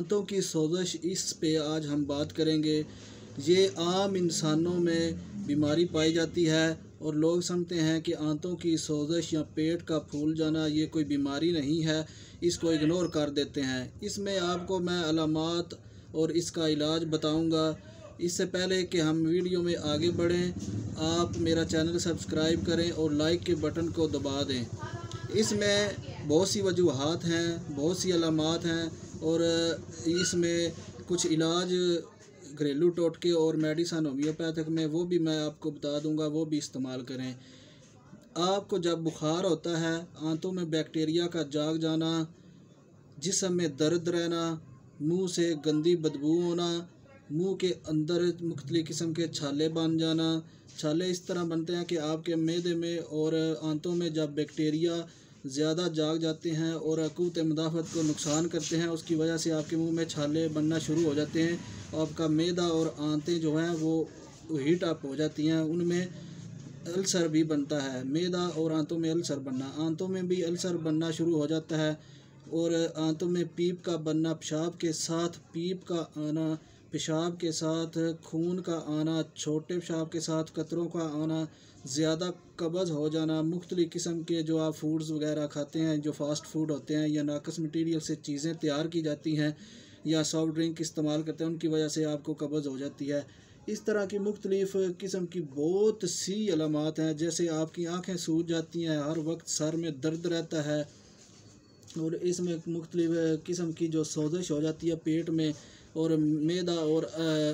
आंतों की सोजश, इस पे आज हम बात करेंगे। ये आम इंसानों में बीमारी पाई जाती है और लोग समझते हैं कि आंतों की सोजश या पेट का फूल जाना ये कोई बीमारी नहीं है, इसको इग्नोर कर देते हैं। इसमें आपको मैं अलामात और इसका इलाज बताऊंगा। इससे पहले कि हम वीडियो में आगे बढ़ें, आप मेरा चैनल सब्सक्राइब करें और लाइक के बटन को दबा दें। इसमें बहुत सी वजूहात हैं, बहुत सी अलामात हैं और इसमें कुछ इलाज घरेलू टोटके और मेडिसन होम्योपैथिक में वो भी मैं आपको बता दूंगा, वो भी इस्तेमाल करें। आपको जब बुखार होता है, आंतों में बैक्टीरिया का जाग जाना, जिस्म में दर्द रहना, मुंह से गंदी बदबू होना, मुंह के अंदर मुख्तलिफ किस्म के छाले बन जाना। छाले इस तरह बनते हैं कि आपके मैदे में और आंतों में जब बैक्टीरिया ज़्यादा जाग जाते हैं और क़ुव्वत मुदाफ़त को नुकसान करते हैं, उसकी वजह से आपके मुंह में छाले बनना शुरू हो जाते हैं। आपका मैदा और आंतें जो हैं वो हीट अप हो जाती हैं, उनमें अल्सर भी बनता है। मैदा और आंतों में अल्सर बनना, आंतों में भी अल्सर बनना शुरू हो जाता है और आंतों में पीप का बनना, पेशाब के साथ पीप का आना, पेशाब के साथ खून का आना, छोटे पेशाब के साथ कतरों का आना, ज़्यादा कब्ज़ हो जाना, मुख्तलिफ़ किस्म के जो आप फूड्स वगैरह खाते हैं, जो फ़ास्ट फूड होते हैं या नाकस मटीरियल से चीज़ें तैयार की जाती हैं या सॉफ्ट ड्रिंक इस्तेमाल करते हैं, उनकी वजह से आपको कब्ज़ हो जाती है। इस तरह की मुख्तलिफ़ किस्म की बहुत सी अलामात हैं, जैसे आपकी आँखें सूज जाती हैं, हर वक्त सर में दर्द रहता है और इसमें मुख्तलिफ़ किस्म की जो सोजश हो जाती है पेट में, और मैदा और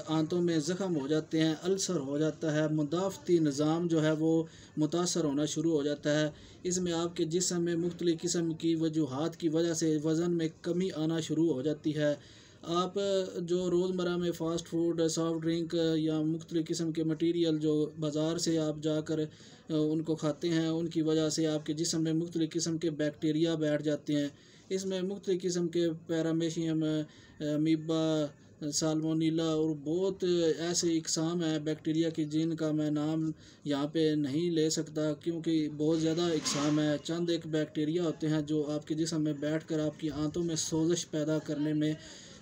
आंतों में ज़ख़म हो जाते हैं, अल्सर हो जाता है, मुदाफ़ती निज़ाम जो है वो मुतासर होना शुरू हो जाता है। इसमें आपके जिस्म में मुख्तलिफ़ किस्म की वजूहात की वजह से वज़न में कमी आना शुरू हो जाती है। आप जो रोज़मर्रा में फ़ास्ट फूड, सॉफ्ट ड्रिंक या मुख्तलिफ़ किस्म के मटीरियल जो बाज़ार से आप जाकर उनको खाते हैं, उनकी वजह से आपके जिस्म में मुख्तलिफ़ किस्म के बैक्टीरिया बैठ जाते हैं। इसमें मुख्तलिफ़ किस्म के पैरामीशियम, अमीबा, साल्मोनेला और बहुत ऐसे इक़साम हैं बैक्टीरिया की जिनका मैं नाम यहाँ पे नहीं ले सकता, क्योंकि बहुत ज़्यादा इक़साम है। चंद एक बैक्टीरिया होते हैं जो आपके जिस्म में बैठकर आपकी आंतों में सोजश पैदा करने में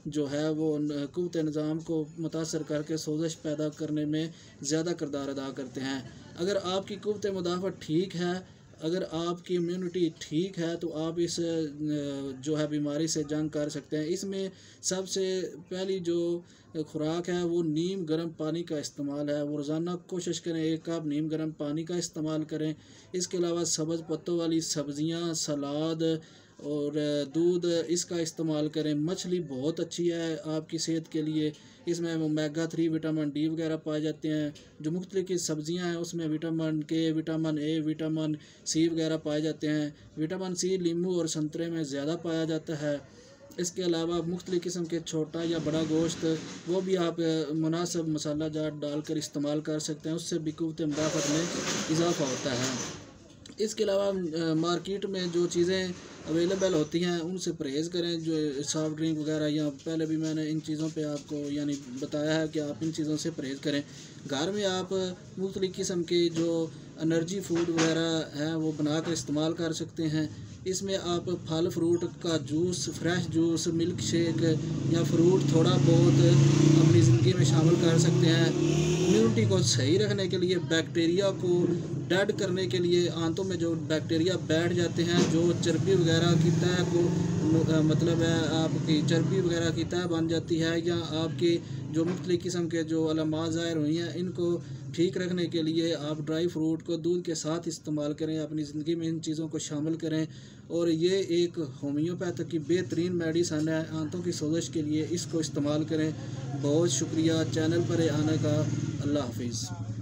जो है वो क़ुव्वत निज़ाम को मुतासर करके सोजश पैदा करने में ज़्यादा किरदार अदा करते हैं। अगर आपकी क़ुव्वत मुदाफ़त ठीक है, अगर आपकी इम्यूनिटी ठीक है, तो आप इस जो है बीमारी से जंग कर सकते हैं। इसमें सबसे पहली जो खुराक है वो नीम गर्म पानी का इस्तेमाल है। वो रोज़ाना कोशिश करें 1 कप नीम गर्म पानी का इस्तेमाल करें। इसके अलावा सब्ज़ पत्तों वाली सब्ज़ियाँ, सलाद और दूध, इसका इस्तेमाल करें। मछली बहुत अच्छी है आपकी सेहत के लिए, इसमें ओमेगा 3, विटामिन डी वगैरह पाए जाते हैं। जो मुख्तलिफ़ की सब्ज़ियाँ हैं उसमें विटामिन के, विटामिन ए, विटामिन सी वगैरह पाए जाते हैं। विटामिन सी नींबू और संतरे में ज़्यादा पाया जाता है। इसके अलावा मुख्तलिफ़ किस्म के छोटा या बड़ा गोश्त, वो भी आप मुनासिब मसाला जात डालकर इस्तेमाल कर सकते हैं, उससे भी क़ुव्वत मुदाफ़त में इजाफ़ा होता है। इसके अलावा मार्केट में जो चीज़ें अवेलेबल होती हैं उनसे परहेज़ करें, जो सॉफ्ट ड्रिंक वगैरह, या पहले भी मैंने इन चीज़ों पे आपको यानी बताया है कि आप इन चीज़ों से परहेज़ करें। घर में आप मुख्तलिफ़ किस्म के जो एनर्जी फूड वगैरह हैं वो बनाकर इस्तेमाल कर सकते हैं। इसमें आप फल फ्रूट का juice, fresh juice, milk shake या फ्रूट थोड़ा बहुत अपनी ज़िंदगी में शामिल कर सकते हैं। इम्यूनिटी को सही रखने के लिए, बैक्टीरिया को डेड करने के लिए, आंतों में जो बैक्टीरिया बैठ जाते हैं, जो चर्बी वगैरह की तह को मतलब है आपकी चर्बी वगैरह की तह बन जाती है, या आपकी जो मुख्तलिफ़ किस्म के जो अलामात ज़ाहिर हुई हैं, इनको ठीक रखने के लिए आप ड्राई फ्रूट को दूध के साथ इस्तेमाल करें, अपनी ज़िंदगी में इन चीज़ों को शामिल करें। और ये एक होम्योपैथिक की बेहतरीन मेडिसन है आंतों की सोजश के लिए, इसको इस्तेमाल करें। बहुत शुक्रिया चैनल पर आने का। अल्लाह हाफिज़।